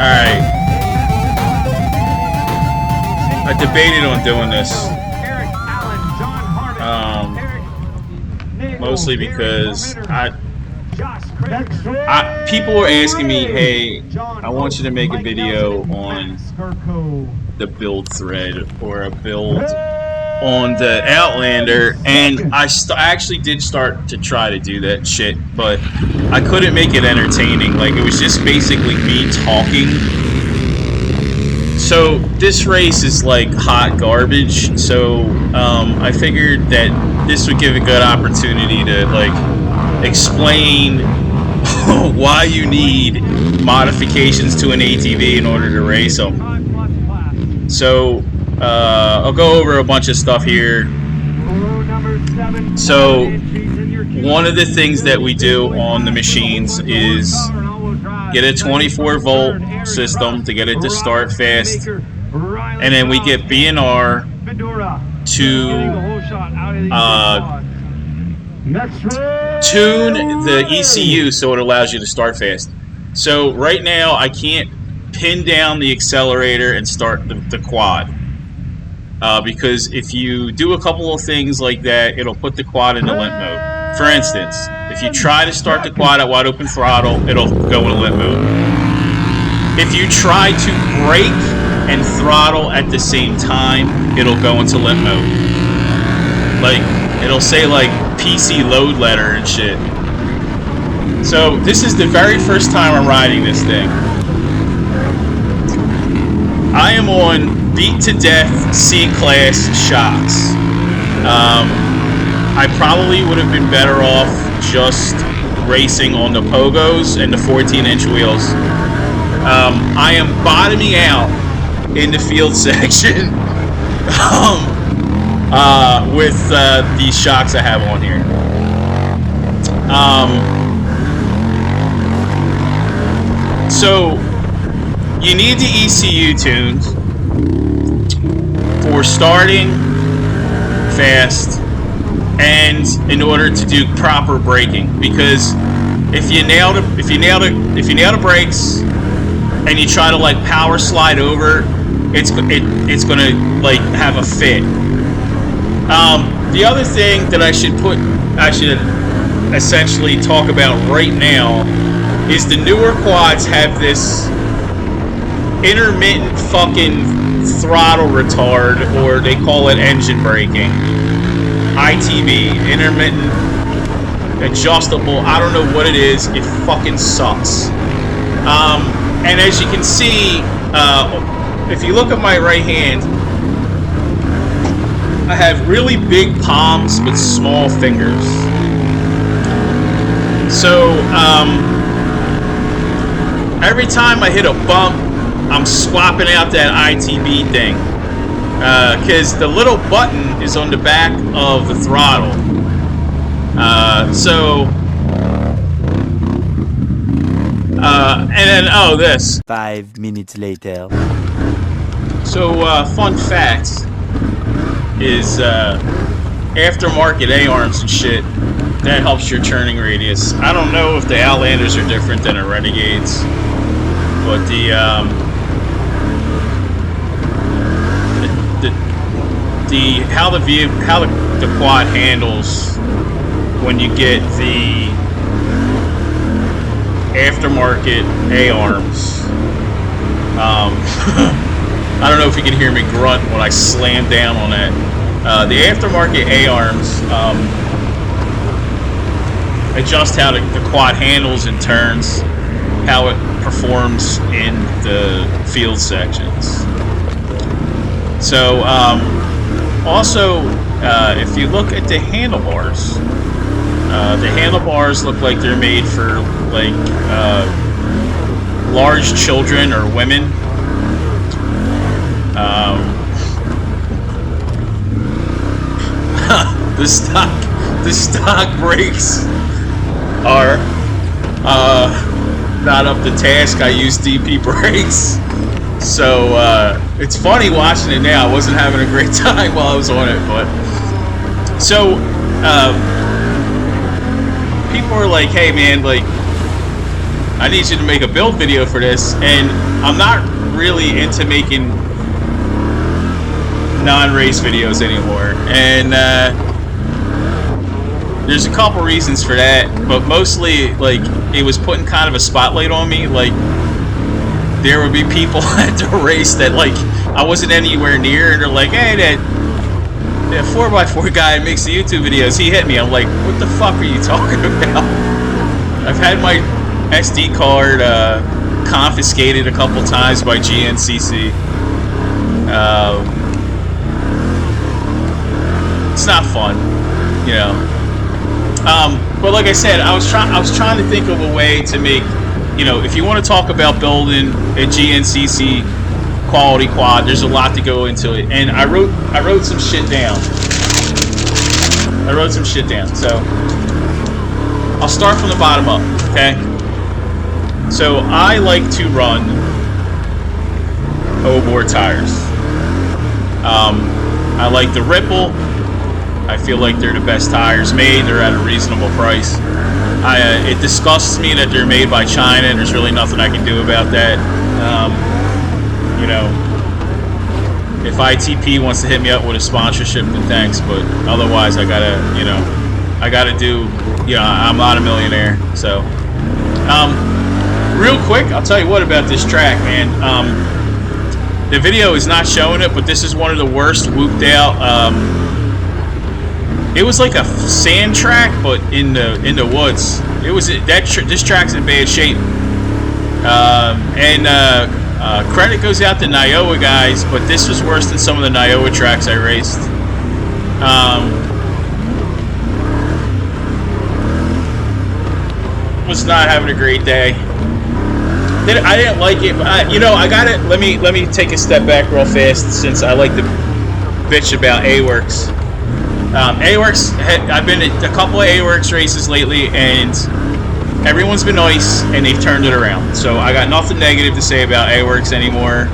Alright. I debated on doing this. Mostly because people were asking me, hey, I want you to make a video on the build thread or a build on the Outlander, and I actually did start to try to do that shit, but I couldn't make it entertaining. Like, it was just basically me talking. So this race is like hot garbage, so I figured that this would give a good opportunity to like explain why you need modifications to an ATV in order to race them. So I'll go over a bunch of stuff here. So one of the things that we do on the machines is get a 24 volt system to get it to start fast, and then we get B&R to tune the ECU so it allows you to start fast. So right now I can't pin down the accelerator and start the quad, because if you do a couple of things like that, it'll put the quad into limp mode. For instance, if you try to start the quad at wide open throttle, it'll go into limp mode. If you try to brake and throttle at the same time, it'll go into limp mode. Like, it'll say like PC load letter and shit. So this is the very first time I'm riding this thing. I am on beat to death C-class shocks. I probably would have been better off just racing on the pogos and the 14-inch wheels. I am bottoming out in the field section with these shocks I have on here. So you need the ECU tuned for starting fast and in order to do proper braking, because if you nail the brakes and you try to like power slide over, it's gonna like have a fit. The other thing that I should essentially talk about right now is the newer quads have this intermittent fucking throttle retard, or they call it engine braking. ITB, intermittent adjustable, I don't know what it is, it fucking sucks. And as you can see, if you look at my right hand, I have really big palms but small fingers. So every time I hit a bump, I'm swapping out that ITB thing. Because the little button is on the back of the throttle. And then, oh, this. 5 minutes later. So, fun fact is, aftermarket A-arms and shit, that helps your turning radius. I don't know if the Outlanders are different than the Renegades, but how the quad handles when you get the aftermarket A-arms. I don't know if you can hear me grunt when I slam down on that. The aftermarket A-arms adjust how the quad handles and turns, how it performs in the field sections. So, also, if you look at the handlebars look like they're made for, like, large children or women. The stock brakes are not up to task. I use DP brakes. So, it's funny watching it now. I wasn't having a great time while I was on it, but... So, people are like, hey man, like, I need you to make a build video for this. And I'm not really into making non-race videos anymore. And there's a couple reasons for that, but mostly, like, it was putting kind of a spotlight on me. Like, there would be people at the race that, like, I wasn't anywhere near, and they're like, hey, that 4x4 guy makes the YouTube videos, he hit me. I'm like, what the fuck are you talking about? I've had my SD card confiscated a couple times by GNCC. It's not fun, you know. But like I said, I was trying to think of a way to make, you know, if you want to talk about building a GNCC quality quad, there's a lot to go into it. And I wrote some shit down. So I'll start from the bottom up, okay? So I like to run O-bore tires. I like the Ripple. I feel like they're the best tires made. They're at a reasonable price. It disgusts me that they're made by China, and there's really nothing I can do about that. You know, if ITP wants to hit me up with a sponsorship, then thanks. But otherwise, I gotta do. You know, I'm not a millionaire. So, real quick, I'll tell you what about this track, man. The video is not showing it, but this is one of the worst whooped out. It was like a sand track, but in the woods. It was this track's in bad shape. Credit goes out to Niowa guys, but this was worse than some of the Niowa tracks I raced. Was not having a great day. I didn't like it, but you know, I got it. Let me take a step back real fast, since I like to bitch about AWRCS. AWRCS, I've been at a couple of AWRCS races lately, and everyone's been nice, and they've turned it around. So I got nothing negative to say about AWRCS anymore.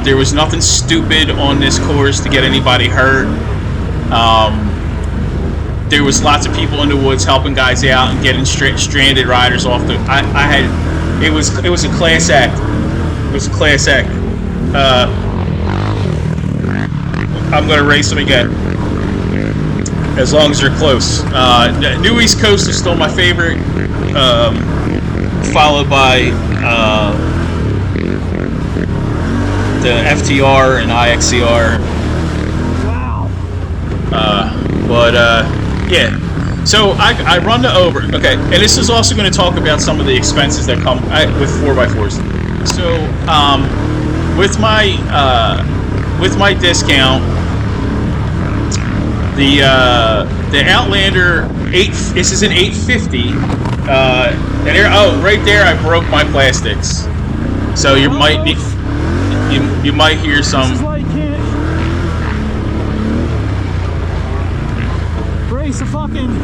There was nothing stupid on this course to get anybody hurt. There was lots of people in the woods helping guys out and getting stranded riders off the. It was a class act. It was a class act. I'm gonna race them again, as long as they're close. New East Coast is still my favorite, followed by the FTR and IXCR. Wow. Yeah. So I run the over. Okay, and this is also going to talk about some of the expenses that come with 4x4s. So with my discount, the Outlander 8. This is an 850. And there, right there, I broke my plastics. So you might hear some. This is why you can't race a fucking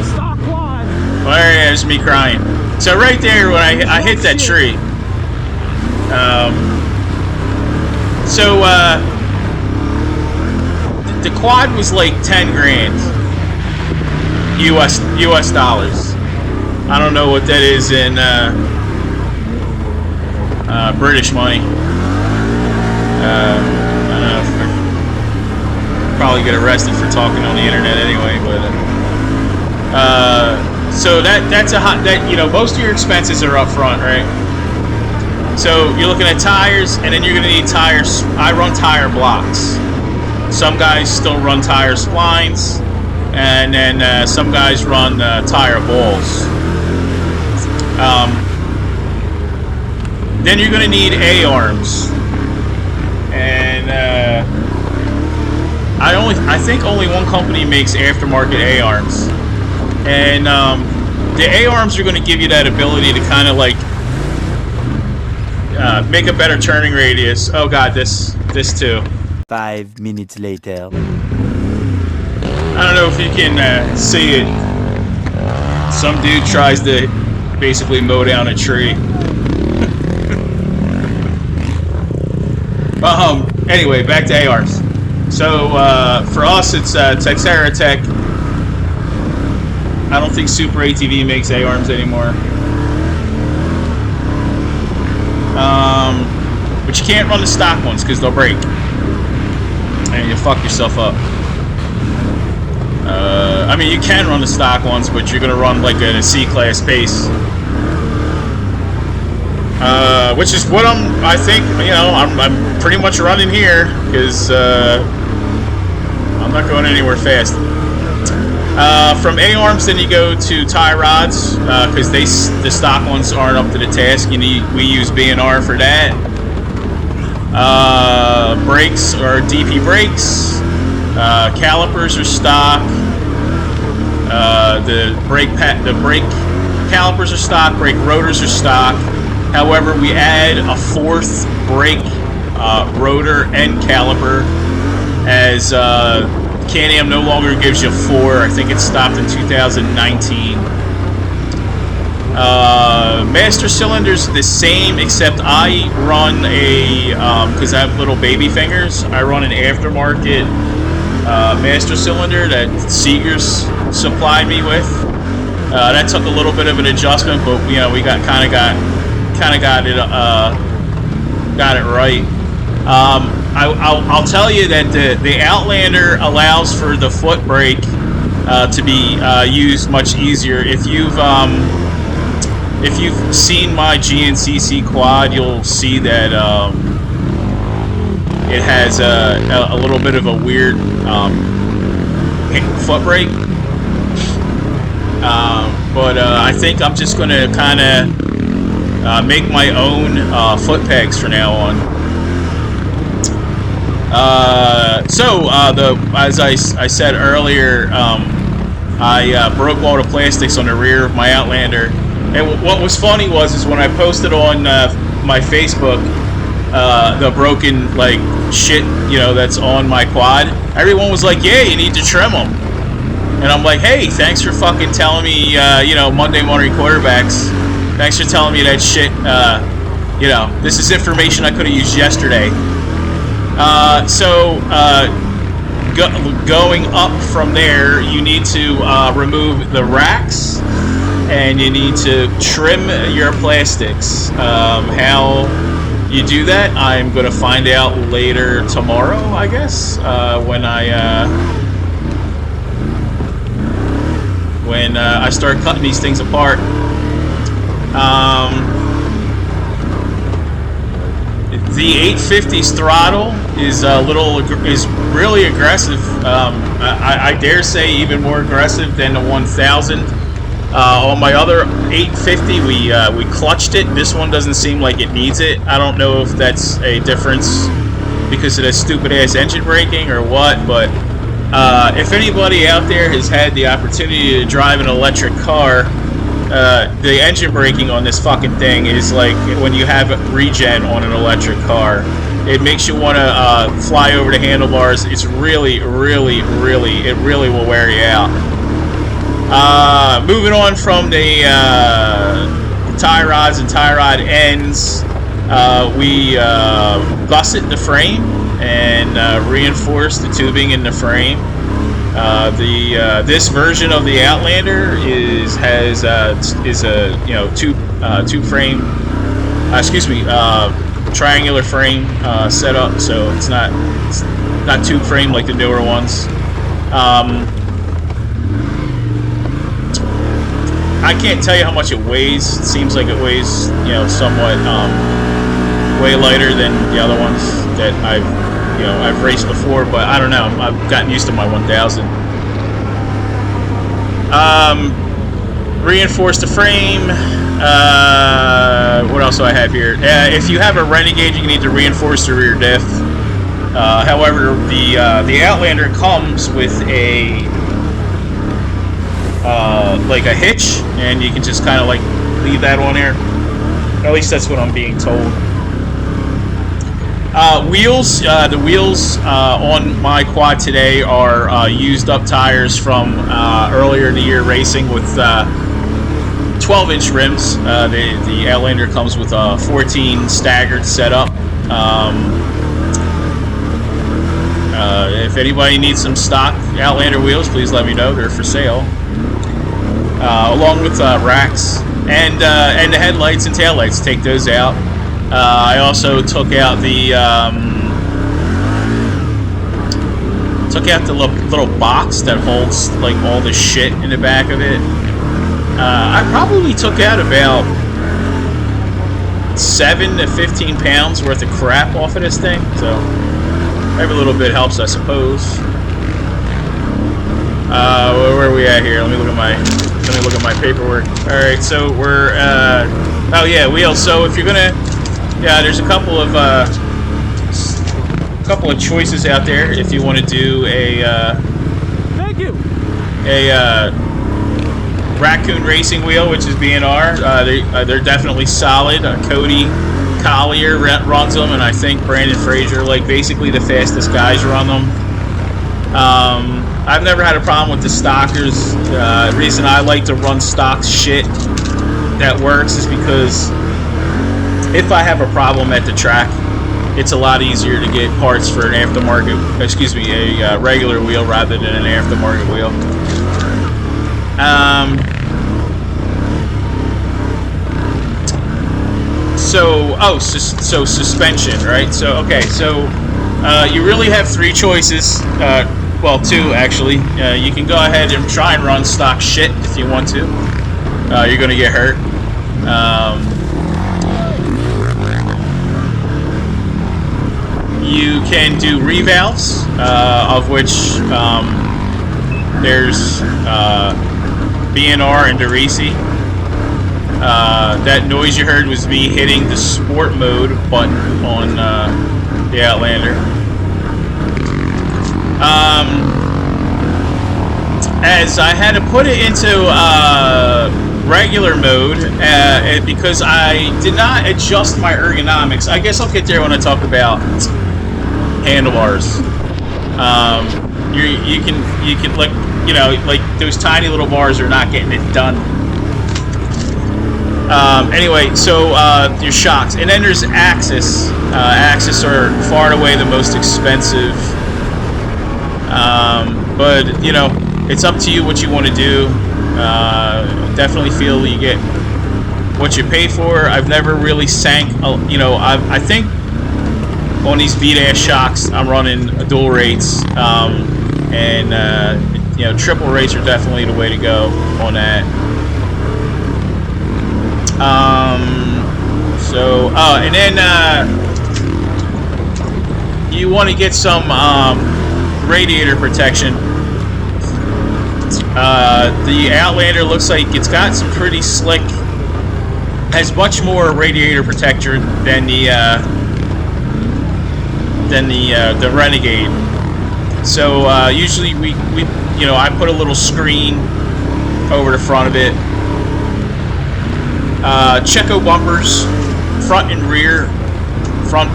stock quad. Well, there's me crying. So right there, when I hit that tree. The quad was like 10 grand US dollars. I don't know what that is in British money. I don't know if I'd probably get arrested for talking on the internet anyway, but so that's a hot, that, you know, most of your expenses are up front, right? So you're looking at tires, and then you're going to need tires. I run tire blocks. Some guys still run tire splines, and then some guys run tire balls. Then you're going to need A-arms, and I think only one company makes aftermarket A-arms, and the A-arms are going to give you that ability to kind of like make a better turning radius. Oh god, this too. 5 minutes later. I don't know if you can see it. Some dude tries to basically mow down a tree. Anyway, back to ARs. So for us, it's Texera Tech. I don't think Super ATV makes A-arms anymore. But you can't run the stock ones because they'll break. And you fuck yourself up. I mean, you can run the stock ones, but you're gonna run like a C-class pace. Which is what I think, you know, I'm pretty much running here, because I'm not going anywhere fast. From A-arms, then you go to tie rods, because the stock ones aren't up to the task. We use B&R for that. Brakes are DP brakes. Calipers are stock. The brake calipers are stock. Brake rotors are stock. However, we add a fourth brake rotor and caliper, as Can-Am no longer gives you 4. I think it stopped in 2019. Master cylinder's the same, except I run a, because I have little baby fingers, I run an aftermarket master cylinder that Seegers supplied me with. That took a little bit of an adjustment, but you know, we got it right. I'll tell you that the Outlander allows for the foot brake to be used much easier. If you've seen my GNCC quad, you'll see that it has a little bit of a weird foot brake. But I think I'm just going to kind of make my own foot pegs from now on. As I said earlier, I broke all the plastics on the rear of my Outlander. And what was funny is when I posted on my Facebook the broken like shit, you know, that's on my quad, everyone was like, "Yeah, you need to trim them." And I'm like, "Hey, thanks for fucking telling me, you know, Monday morning quarterbacks. Thanks for telling me that shit. You know, this is information I could have used yesterday." Going up from there, you need to remove the racks, and you need to trim your plastics. How you do that, I'm going to find out later tomorrow, I guess, when I start cutting these things apart. The 850's throttle is really aggressive. I dare say even more aggressive than the 1000. On my other 850, we clutched it. This one doesn't seem like it needs it. I don't know if that's a difference because of that stupid ass engine braking or what, but if anybody out there has had the opportunity to drive an electric car, the engine braking on this fucking thing is like when you have regen on an electric car. It makes you want to fly over the handlebars. It's really, really, really, it really will wear you out. Moving on from the tie rods and tie rod ends, we gusset the frame and reinforce the tubing in the frame. This version of the Outlander is a tube frame. Triangular frame setup, so it's not tube frame like the newer ones. I can't tell you how much it weighs. It seems like it weighs, you know, somewhat way lighter than the other ones that I've raced before, but I don't know. I've gotten used to my 1000. Reinforce the frame. What else do I have here? If you have a Renegade, you need to reinforce the rear diff. However, the Outlander comes with a like a hitch, and you can just kind of like leave that on there. At least that's what I'm being told. Wheels. The wheels on my quad today are used up tires from earlier in the year racing with 12-inch rims. The Outlander comes with a 14 staggered setup. If anybody needs some stock Outlander wheels, please let me know. They're for sale. along with racks and the headlights and taillights. Take those out. I also took out the little box that holds like all the shit in the back of it. I probably took out about 7 to 15 pounds worth of crap off of this thing, so every little bit helps, I suppose. Where are we at here? Let me look at my paperwork. All right, so we're oh yeah, wheels. So if you're gonna, yeah, there's a couple of choices out there if you want to do a thank you, a Raccoon Racing wheel, which is B&R. They're definitely solid. Cody Collier runs them, and I think Brandon Frazier, like basically the fastest guys run them. I've never had a problem with the stockers. The reason I like to run stock shit that works is because if I have a problem at the track, it's a lot easier to get parts for an aftermarket, excuse me, a regular wheel rather than an aftermarket wheel. So suspension, right? So, okay, so you really have 3 choices. Well, 2 actually. You can go ahead and try and run stock shit if you want to. You're gonna get hurt. You can do revalves, of which there's B&R and DeRisi. That noise you heard was me hitting the sport mode button on the Outlander. As I had to put it into regular mode because I did not adjust my ergonomics. I guess I'll get there when I talk about handlebars. You can like, you know, like those tiny little bars are not getting it done. Anyway, so your shocks, and then there's AWRCS. AWRCS are far and away the most expensive, but you know, it's up to you what you want to do. Definitely feel you get what you pay for. I've never really sank, you know, I think on these V-dash shocks I'm running dual rates, and you know, triple rates are definitely the way to go on that. And then you want to get some radiator protection. The Outlander looks like it's got some pretty slick, has much more radiator protector than the Renegade. So usually we you know, I put a little screen over the front of it. Checo bumpers, front and rear, front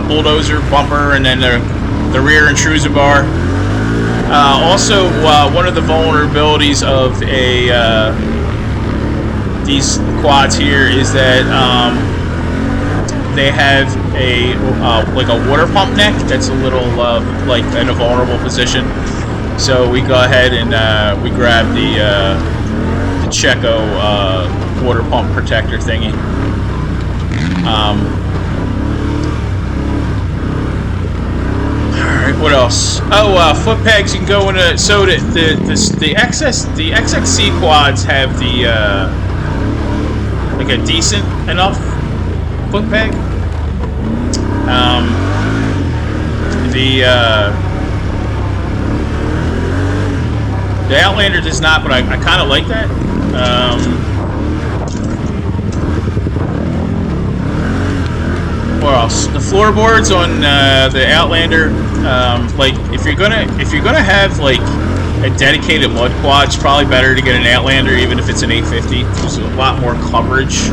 bulldozer bumper, and then the rear intrusion bar. Also, one of the vulnerabilities of these quads here is that they have a like a water pump neck that's a little like in a vulnerable position. So we go ahead and we grab the Checo water pump protector thingy. Alright, what else? Oh, foot pegs you can go in a, so the XXC quads have the like a decent enough foot peg. The Outlander does not, but I kind of like that. What else? The floorboards on the Outlander, like if you're gonna have like a dedicated mud quad, it's probably better to get an Outlander, even if it's an 850. There's a lot more coverage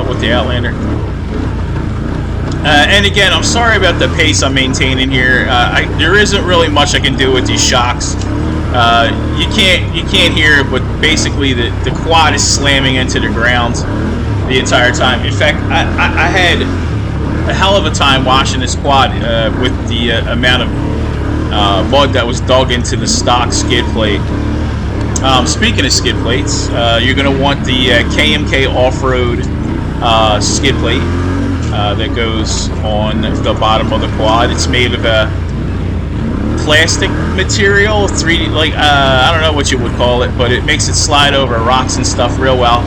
with the Outlander. And again, I'm sorry about the pace I'm maintaining here. There isn't really much I can do with these shocks. You can't hear it, but basically the quad is slamming into the ground the entire time. In fact, I had a hell of a time washing this quad with the amount of mud that was dug into the stock skid plate. Speaking of skid plates, you're going to want the KMK off-road skid plate that goes on the bottom of the quad. It's made of a plastic material, 3D, like I don't know what you would call it, but it makes it slide over rocks and stuff real well.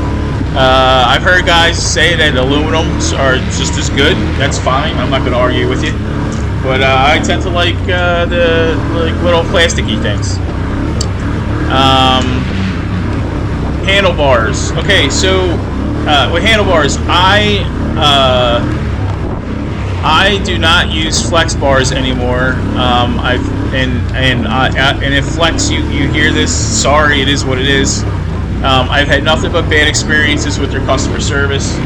I've heard guys say that aluminums are just as good. That's fine. I'm not going to argue with you, but I tend to like the little plasticky things. Handlebars. Okay, so with handlebars, I do not use flex bars anymore. And if flex, you hear this, sorry, it is what it is. I've had nothing but bad experiences with their customer service.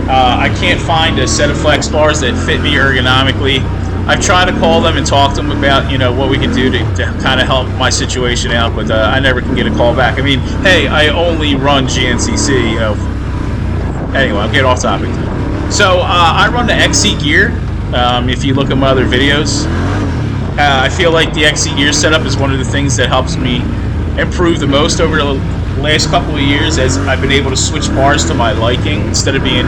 I can't find a set of flex bars that fit me ergonomically. I've tried to call them and talk to them about, what we can do to kind of help my situation out, but I never can get a call back. I mean, hey, I only run GNCC, Anyway, I'll get off topic. So, I run the XC gear. If you look at my other videos, I feel like the XC gear setup is one of the things that helps me improve the most over the last couple of years, as I've been able to switch bars to my liking instead of being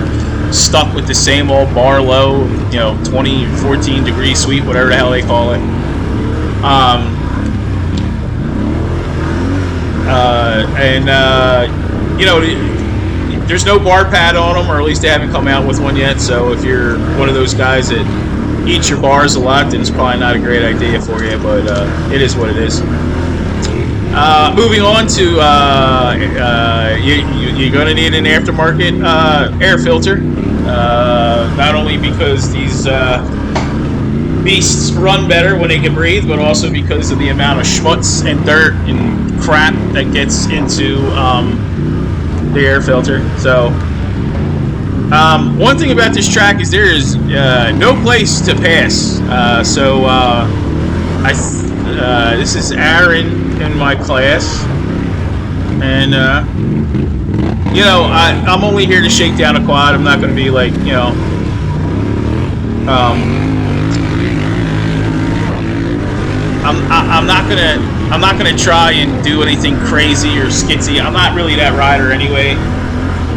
stuck with the same old bar low, 20, 14 degree sweep, whatever the hell they call it. There's no bar pad on them, or at least they haven't come out with one yet. So if you're one of those guys that eats your bars a lot, then it's probably not a great idea for you, but it is what it is. Moving on to, you're going to need an aftermarket air filter. Not only because these beasts run better when they can breathe, but also because of the amount of schmutz and dirt and crap that gets into the air filter. So, one thing about this track is there is no place to pass. This is Aaron in my class, and I'm only here to shake down a quad. I'm not going to be like, I'm not gonna try and do anything crazy or skitsy. I'm not really that rider anyway.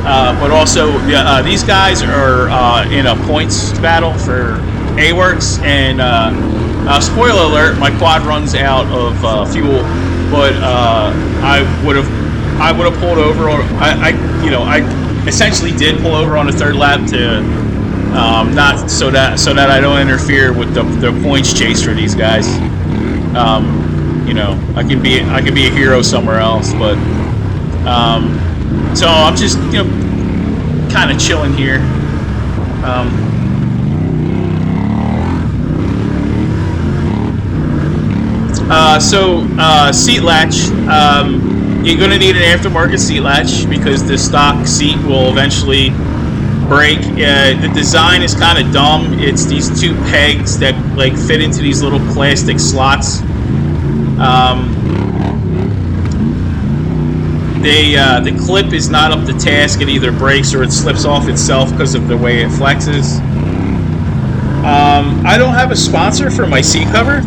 But also, these guys are in a points battle for AWRCS, and spoiler alert, my quad runs out of fuel. But I would have pulled over, or I essentially did pull over on the third lap to not so that I don't interfere with the points chase for these guys. I could be a hero somewhere else, but so I'm just kind of chilling here. Seat latch. You're going to need an aftermarket seat latch because the stock seat will eventually break. The design is kind of dumb. It's these two pegs that fit into these little plastic slots. The clip is not up to task. It either breaks or it slips off itself because of the way it flexes. I don't have a sponsor for my seat cover.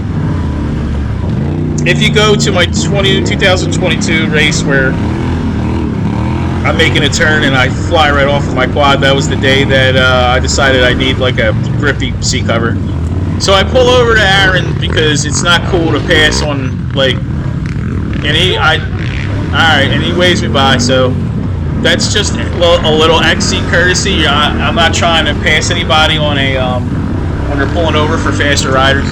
If you go to my 2022 race where I'm making a turn and I fly right off of my quad, that was the day that I decided I need like a grippy seat cover. So I pull over to Aaron because it's not cool to pass on and he waves me by. So that's just a little XC courtesy. I'm not trying to pass anybody on when they're pulling over for faster riders.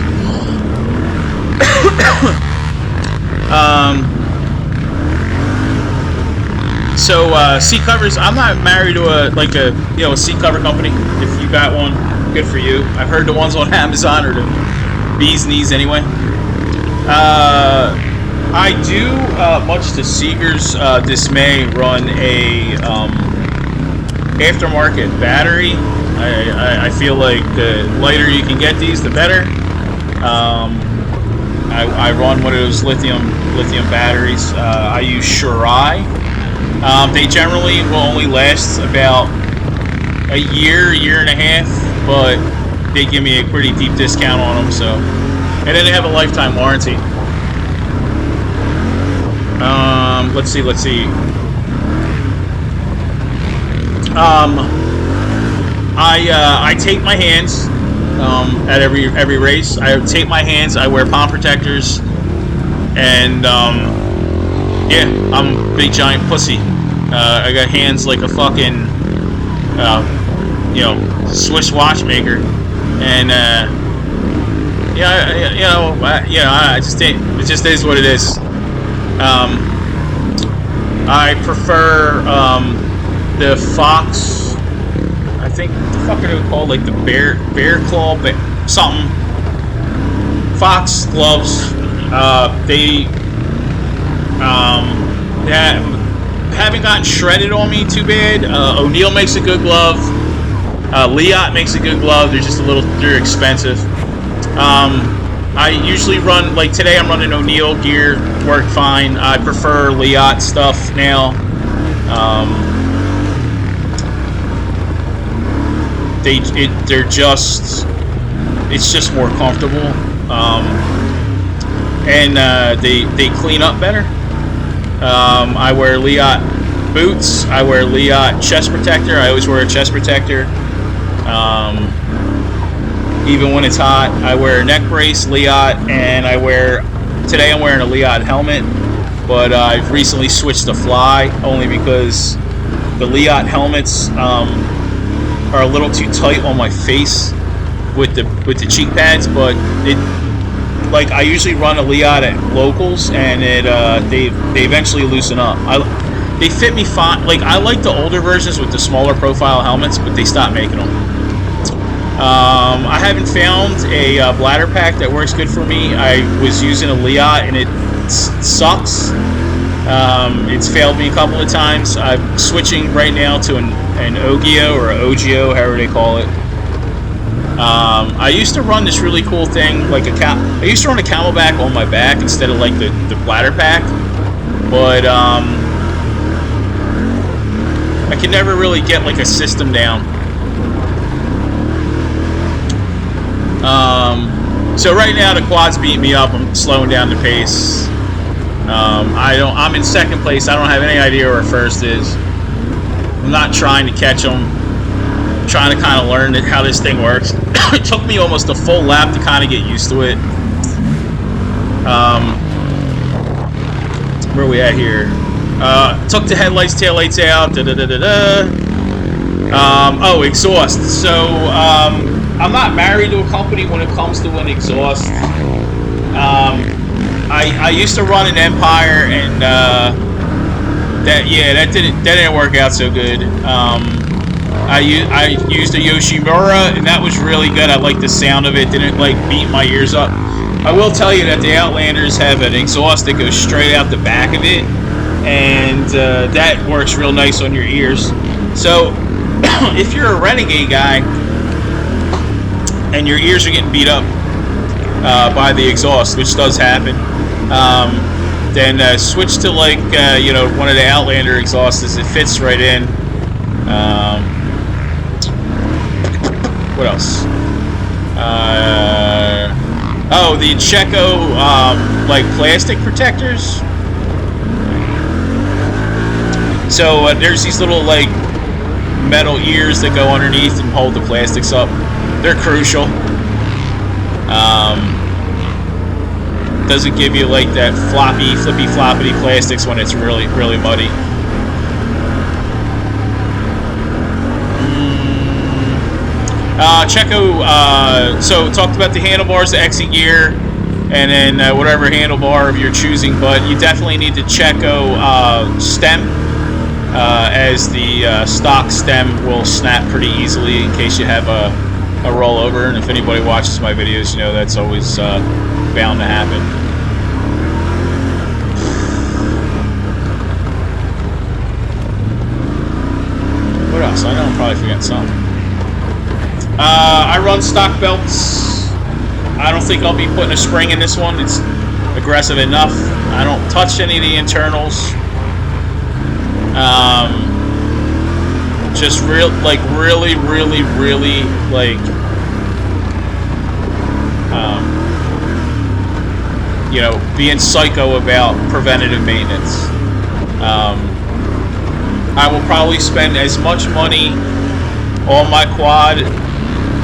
Seat covers. I'm not married to a seat cover company. If you got one, good for you. I've heard the ones on Amazon are the bee's knees anyway. I do, much to Seeger's dismay, run a aftermarket battery. I feel like the lighter you can get these, the better. I run one of those lithium batteries. I use Shirai. They generally will only last about a year and a half, but they give me a pretty deep discount on them. And then they have a lifetime warranty. Let's see. I tape my hands at every race. I tape my hands. I wear palm protectors, and yeah, I'm a big giant pussy. I got hands like a fucking Swiss watchmaker, and it just is what it is. I prefer the Fox. I think what the fuck are they called? Like the bear claw, something. Fox gloves. They haven't gotten shredded on me too bad. O'Neill makes a good glove. Leot makes a good glove. They're expensive. I usually run, like today I'm running O'Neill gear, work fine. I prefer Leot stuff now. It's just more comfortable. And they clean up better. I wear Leot boots. I wear Leot chest protector. I always wear a chest protector. Even when it's hot, I wear a neck brace, Leot, and today I'm wearing a Leot helmet, but I've recently switched to Fly, only because the Leot helmets are a little too tight on my face with the cheek pads, but I usually run a Leot at locals, and they eventually loosen up. They fit me fine. Like, I like the older versions with the smaller profile helmets, but they stopped making them. I haven't found a bladder pack that works good for me. I was using a Leot and it sucks. It's failed me a couple of times. I'm switching right now to an Ogio or an Ogio, however they call it. I used to run this really cool thing, I used to run a Camelback on my back instead of like the bladder pack, but I could never really get like a system down. So right now the quad's beating me up. I'm slowing down the pace. I'm in second place. I don't have any idea where first is. I'm not trying to catch them. I'm trying to kind of learn how this thing works. It took me almost a full lap to kind of get used to it. Where are we at here? Took the headlights, taillights out. Oh, exhaust. So I'm not married to a company when it comes to an exhaust. I used to run an Empire, and that didn't work out so good. I used a Yoshimura, and that was really good. I liked the sound of it. Didn't beat my ears up. I will tell you that the Outlanders have an exhaust that goes straight out the back of it, and that works real nice on your ears. So if you're a Renegade guy and your ears are getting beat up by the exhaust, which does happen, then switch to one of the Outlander exhausts. It fits right in. What else? The Checo plastic protectors. So there's these little metal ears that go underneath and hold the plastics up. They're crucial. Doesn't give you that flippy floppity plastics when it's really, really muddy. Checo, so talked about the handlebars, the XE gear, and then whatever handlebar of your choosing, but you definitely need the Checo stem, as the stock stem will snap pretty easily in case you have a rollover, and if anybody watches my videos, you know that's always bound to happen. What else? I know I'm probably forgetting something. I run stock belts. I don't think I'll be putting a spring in this one. It's aggressive enough. I don't touch any of the internals. Just really, being psycho about preventative maintenance. I will probably spend as much money on my quad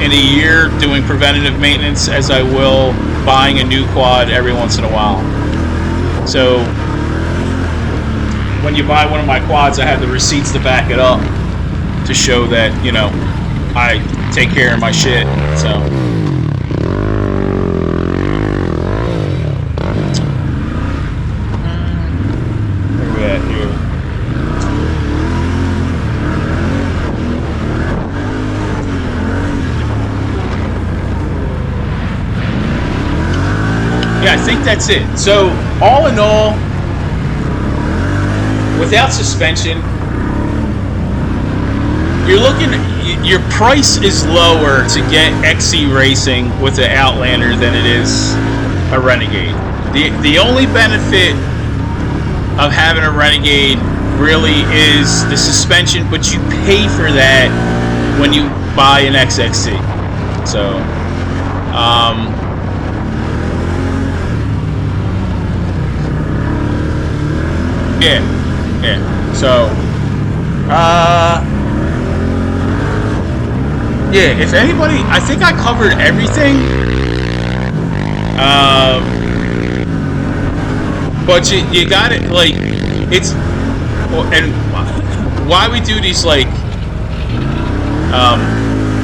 in a year doing preventative maintenance as I will buying a new quad every once in a while. So when you buy one of my quads, I have the receipts to back it up to show that, you know, I take care of my shit. So where are we at here? Yeah, I think that's it. So all in all, without suspension, you're looking, your price is lower to get XC racing with the Outlander than it is a Renegade. The only benefit of having a Renegade really is the suspension, but you pay for that when you buy an XXC. So, yeah. So, yeah, if anybody, I think I covered everything. But you got it, like, it's, and why we do these, like,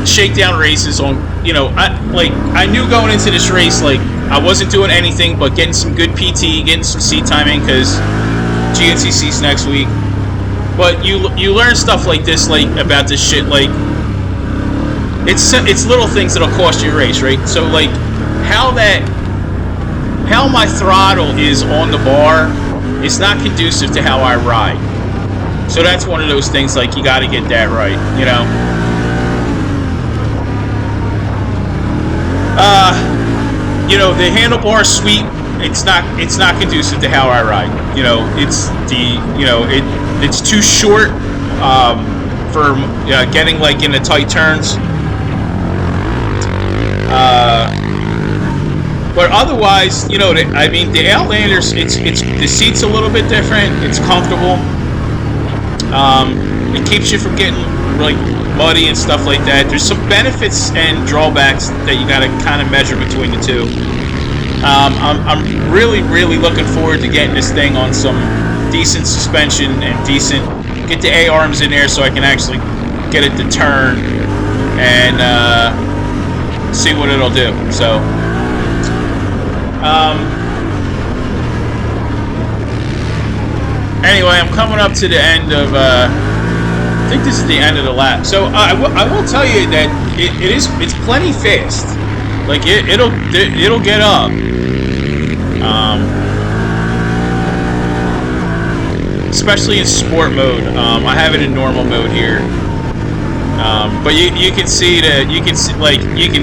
shakedown races on, you know, I knew going into this race, like, I wasn't doing anything but getting some good PT, getting some seat timing, because GNCC's next week. But you learn stuff like this, like, about this shit, like, it's little things that'll cost you a race, right? So, like, how my throttle is on the bar is not conducive to how I ride. So that's one of those things, like, you got to get that right, you know. You know, the handlebar sweep, it's not conducive to how I ride. You know, it's too short for getting, like, in the tight turns. But otherwise, you know, I mean, the Outlanders, it's the seat's a little bit different. It's comfortable. It keeps you from getting, like, muddy and stuff like that. There's some benefits and drawbacks that you got to kind of measure between the two. I'm really looking forward to getting this thing on some decent suspension and get the A-arms in there so I can actually get it to turn and see what it'll do. So, anyway, I'm coming up to the end of, I think this is the end of the lap. So, I will tell you that it's plenty fast. Like, it'll get up. Especially in sport mode. I have it in normal mode here. But you can see that you can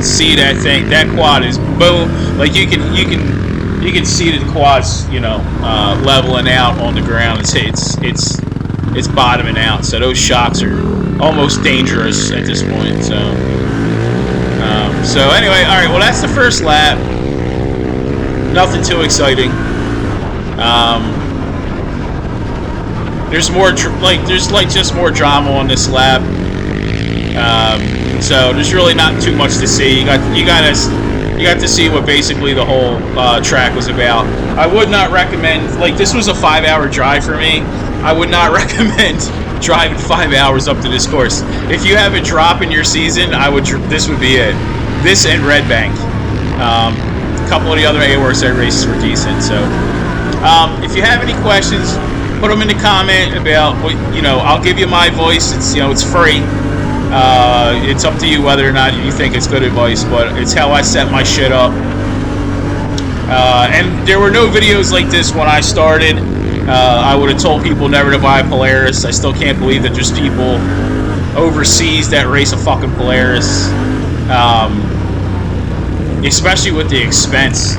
see that thing. That quad is boom. Like, you can see the quads, you know, leveling out on the ground. It's bottoming out. So those shocks are almost dangerous at this point. So anyway, all right. Well, that's the first lap. Nothing too exciting. There's more, just more drama on this lap. So there's really not too much to see. You got to see what basically the whole track was about. I would not recommend, like, this was a 5-hour drive for me. I would not recommend driving 5 hours up to this course. If you have a drop in your season, this would be it. This and Red Bank. A couple of the other AWRCS races were decent. So if you have any questions, put them in the comment about what, you know, I'll give you my voice. It's, you know, it's free. It's up to you whether or not you think it's good advice, but it's how I set my shit up. And there were no videos like this when I started. I would have told people never to buy a Polaris. I still can't believe that there's people overseas that race a fucking Polaris. Especially with the expense.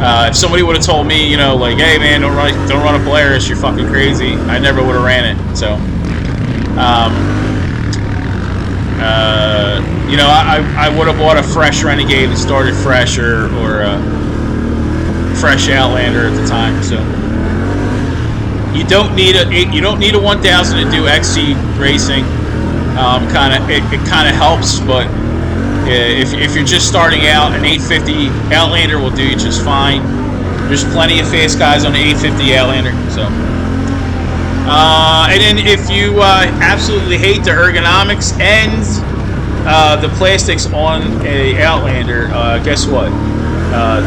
If somebody would have told me, you know, like, hey man, don't run a Polaris, you're fucking crazy, I never would have ran it. So, you know, I would have bought a fresh Renegade and started fresh, or a fresh Outlander at the time. So, You don't need a 1000 to do XC racing. It kind of helps, but if you're just starting out, an 850 Outlander will do you just fine. There's plenty of fast guys on the 850 Outlander. So, and then if you absolutely hate the ergonomics and the plastics on a Outlander, guess what?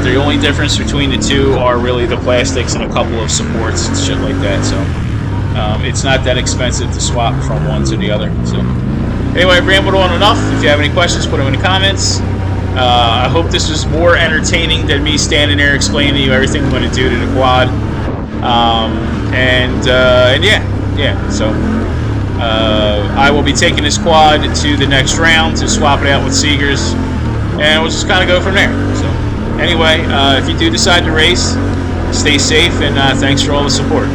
The only difference between the two are really the plastics and a couple of supports and shit like that. So it's not that expensive to swap from one to the other. So anyway, I've rambled on enough. If you have any questions, put them in the comments. I hope this was more entertaining than me standing there explaining to you everything I'm going to do to the quad. And yeah. So I will be taking this quad to the next round to swap it out with Seegers, and we'll just kind of go from there. So anyway, if you do decide to race, stay safe, and thanks for all the support.